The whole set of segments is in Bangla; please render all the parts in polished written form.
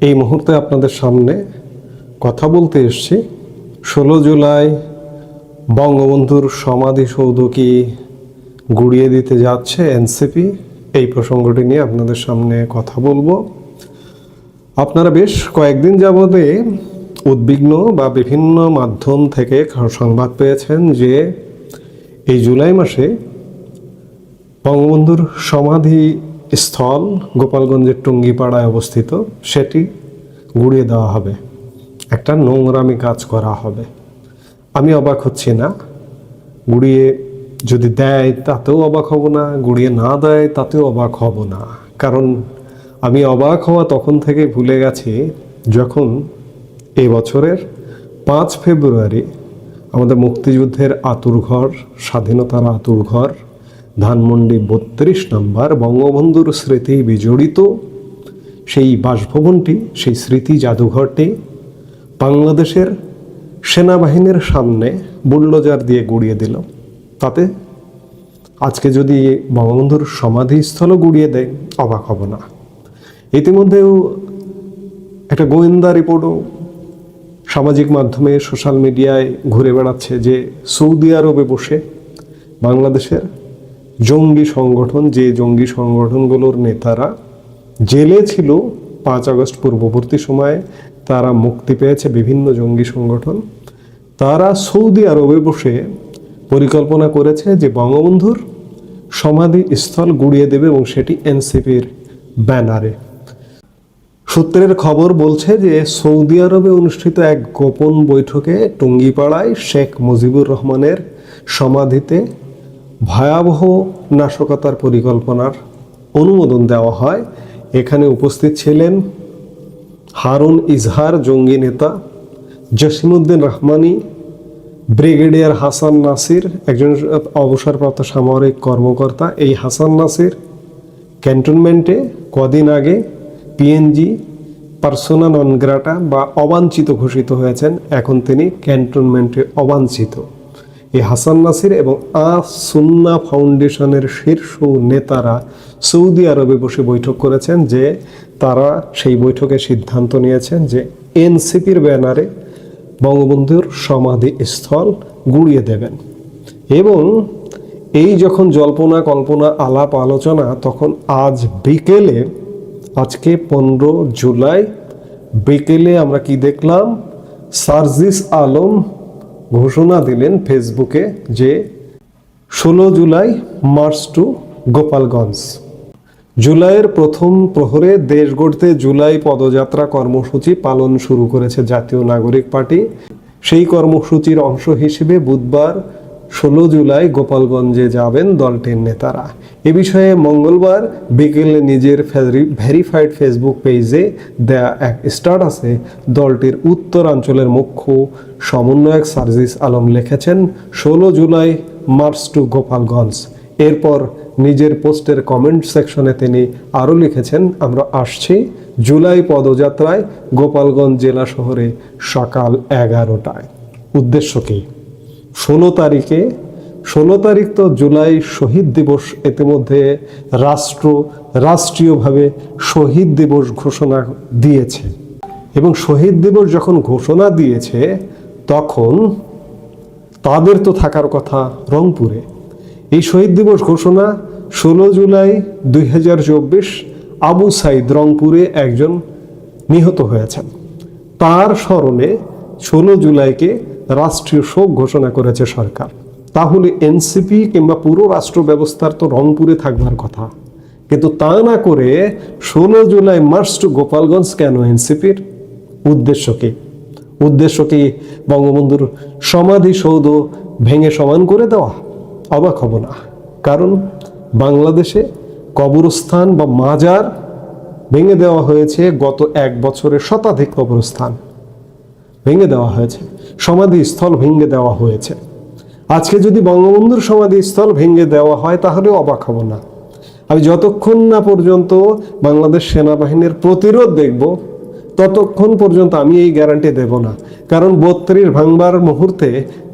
এই মুহূর্তে আপনাদের সামনে কথা বলতে এসেছি 16 জুলাই বঙ্গবন্ধুর সমাধিসৌধ কি গুড়িয়ে দিতে যাচ্ছে এনসিপি, এই প্রসঙ্গটি নিয়ে আপনাদের সামনে কথা বলবো। আপনারা বেশ কয়েকদিন যাবতে উদ্বিগ্ন বা বিভিন্ন মাধ্যম থেকে সংবাদ পেয়েছেন যে এই জুলাই মাসে বঙ্গবন্ধুর সমাধি স্থল গোপালগঞ্জের টুঙ্গিপাড়ায় অবস্থিত, সেটি গুড়িয়ে দেওয়া হবে, একটা নোংরামি কাজ করা হবে। আমি অবাক হচ্ছি না, গুড়িয়ে যদি দেয় তাতেও অবাক হব না, গুড়িয়ে না দেয় তাতেও অবাক হব না। কারণ আমি অবাক হওয়া তখন থেকে ভুলে গেছি যখন এই বছরের 5 ফেব্রুয়ারি আমাদের মুক্তিযুদ্ধের আতুরঘর, স্বাধীনতার আতুরঘর, ধানমন্ডি 32 নম্বর বঙ্গবন্ধুর স্মৃতি বিজড়িত সেই বাসভবনটি, সেই স্মৃতি জাদুঘরটি বাংলাদেশের সেনাবাহিনীর সামনে বুলডোজার দিয়ে গুড়িয়ে দিল। তাতে আজকে যদি বঙ্গবন্ধুর সমাধিস্থলও গুড়িয়ে দেয় অবাক হব না। ইতিমধ্যেও একটা গোয়েন্দা রিপোর্টও সামাজিক মাধ্যমে, সোশ্যাল মিডিয়ায় ঘুরে বেড়াচ্ছে যে সৌদি আরবে বসে বাংলাদেশের জঙ্গি সংগঠন, যে জঙ্গি সংগঠনগুলোর নেতারা জেলে ছিল 5 আগস্ট পূর্ববর্তী সময়ে, তারা মুক্তি পেয়েছে, বিভিন্ন জঙ্গি সংগঠন, তারা সৌদি আরবে বসে পরিকল্পনা করেছে যে বঙ্গবন্ধুর সমাধি স্থল গুড়িয়ে দেবে, এবং সেটি এনসিপির ব্যানারে। সূত্রের খবর বলছে যে সৌদি আরবে অনুষ্ঠিত এক গোপন বৈঠকে টুঙ্গিপাড়ায় শেখ মুজিবুর রহমানের সমাধিতে ভয়াবহ নাশকতার পরিকল্পনার অনুমোদন দেওয়া হয়। এখানে উপস্থিত ছিলেন হারুন ইজহার জঙ্গি নেতা, জসিমউদ্দিন রহমানি, ব্রিগেডিয়ার হাসান নাসির, একজন অবসরপ্রাপ্ত সামরিক কর্মকর্তা। এই হাসান নাসির ক্যান্টনমেন্টে কদিন আগে পিএনজি পার্সোনা নন গ্রাটা বা অবাঞ্ছিত ঘোষিত হয়েছেন, এখন তিনি ক্যান্টনমেন্টে অবাঞ্ছিত। এই হাসান নাসির এবং সুন্নাহ ফাউন্ডেশনের শীর্ষ নেতারা সৌদি আরবে বসে বৈঠক করেছেন, যে তারা সেই বৈঠকে সিদ্ধান্ত নিয়েছেন যে এনসিপির ব্যানারে বঙ্গবন্ধুর সমাধি স্থল গুড়িয়ে দেবেন। এবং এই যখন জল্পনা কল্পনা আলাপ আলোচনা, তখন আজ বিকেলে, আজকে 15 জুলাই বিকেলে আমরা কি দেখলাম, সার্জিস আলম ঘোষণা দিলেন ফেসবুকে যে 16 জুলাই মার্চ টু গোপালগঞ্জ। জুলাইয়ের প্রথম প্রহরে দেশ গড়তে জুলাই পদযাত্রা কর্মসূচি পালন শুরু করেছে জাতীয় নাগরিক পার্টি। সেই কর্মসূচির অংশ হিসেবে বুধবার 16 জুলাই গোপালগঞ্জে যাবেন দলটির নেতারা। এ বিষয়ে মঙ্গলবার বিকেলে নিজের ভেরিফাইড ফেসবুক পেজে দেয়া এক স্ট্যাটাসে দলটির উত্তরাঞ্চলের মুখ্য সমন্বয়ক সার্জিস আলম লিখেছেন 16 জুলাই মার্চ টু গোপালগঞ্জ। এরপর নিজের পোস্টের কমেন্ট সেকশনে তিনি আরও লিখেছেন, আমরা আসছি জুলাই পদযাত্রায় গোপালগঞ্জ জেলা শহরে সকাল 11টায়। উদ্দেশ্য কি? 16 তারিখ তো জুলাই শহীদ দিবস। ইতিমধ্যে রাষ্ট্রীয়ভাবে শহীদ দিবস ঘোষণা দিয়েছে, এবং শহীদ দিবস যখন ঘোষণা দিয়েছে তখন তাদের তো থাকার কথা রংপুরে। এই শহীদ দিবস ঘোষণা 16 জুলাই 2024 আবু সাইদ রংপুরে একজন নিহত হয়েছেন, তার স্মরণে 16 জুলাইকে রাষ্ট্রীয় শোক ঘোষণা করেছে সরকার। তাহলে এনসিপি কিংবা পুরো রাষ্ট্র ব্যবস্থার তো রংপুরে থাকবার কথা, কিন্তু তা না করে 16 জুলাই মার্চ টু গোপালগঞ্জ কেন এনসিপির? উদ্দেশ্য কি? উদ্দেশ্য কি বঙ্গবন্ধুর সমাধিসৌধ ভেঙে সমান করে দেওয়া? অবাক হব না, কারণ বাংলাদেশে কবরস্থান বা মাজার ভেঙে দেওয়া হয়েছে, গত 1 বছরে শতাধিক কবরস্থান ভেঙে দেওয়া হয়েছে, সমাধিস্থল ভেঙে দেওয়া হয়েছে। আজকে যদি বঙ্গবন্ধুর সমাধিস্থল ভেঙে দেওয়া হয় তাহলে অবাক হব না। আমি যতক্ষণ না পর্যন্ত বাংলাদেশ সেনাবাহিনীর প্রতিরোধ দেখব ততক্ষণ পর্যন্ত আমি এই গ্যারান্টি দেব না। কারণ 32 ভাঙবার মুহূর্তে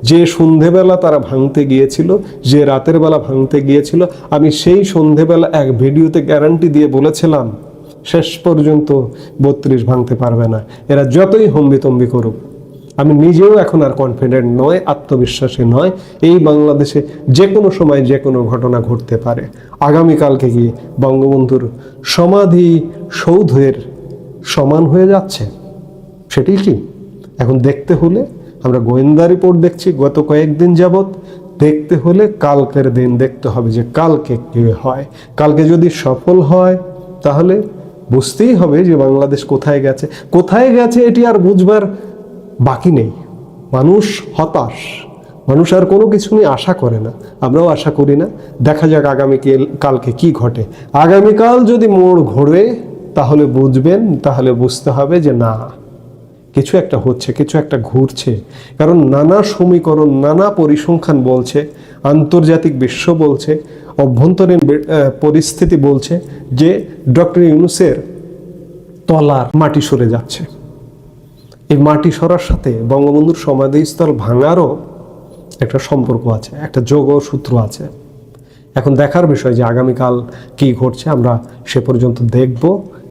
যে সন্ধেবেলা তারা ভাঙতে গিয়েছিল, যে রাতের বেলা ভাঙতে গিয়েছিল, আমি সেই সন্ধেবেলা এক ভিডিওতে গ্যারান্টি দিয়ে বলেছিলাম শেষ পর্যন্ত 32 ভাঙতে পারবে না। এরা যতই হম্বিতম্বি করুক, আমি নিজেও এখন আর কনফিডেন্ট নয়, আত্মবিশ্বাসী নয়। এই বাংলাদেশে যে কোনো সময় যে কোনো ঘটনা ঘটতে পারে। আগামীকালকে গিয়ে বঙ্গবন্ধুর সমাধি সৌধের সমান হয়ে যাচ্ছে, সেটি কি এখন দেখতে হলে, আমরা গোয়েন্দা রিপোর্ট দেখছি গত কয়েকদিন যাবৎ, দেখতে হলে কালকের দিন দেখতে হবে যে কালকে কি হয়। কালকে যদি সফল হয় তাহলে বুঝতেই হবে যে বাংলাদেশ কোথায় গেছে। কোথায় গেছে এটি আর বুঝবার বাকি নেই। মানুষ হতাশ, মানুষ আর কোনো কিছু নিয়ে আশা করে না, আমরাও আশা করি না। দেখা যাক কালকে কি ঘটে। আগামীকাল যদি মোড় ঘোরে তাহলে বুঝবেন, তাহলে বুঝতে হবে যে না, কিছু একটা হচ্ছে, কিছু একটা ঘুরছে। কারণ নানা সমীকরণ, নানা পরিসংখ্যান বলছে, আন্তর্জাতিক বিশ্ব বলছে, অভ্যন্তরীণ পরিস্থিতি বলছে যে ডক্টর ইউনূসের তলার মাটি সরে যাচ্ছে। এই মাটি সরার সাথে বঙ্গবন্ধুর সমাধিস্থল ভাঙারও একটা সম্পর্ক আছে, একটা যোগসূত্র আছে। এখন দেখার বিষয় যে আগামীকাল কি ঘটছে, আমরা সে পর্যন্ত দেখব।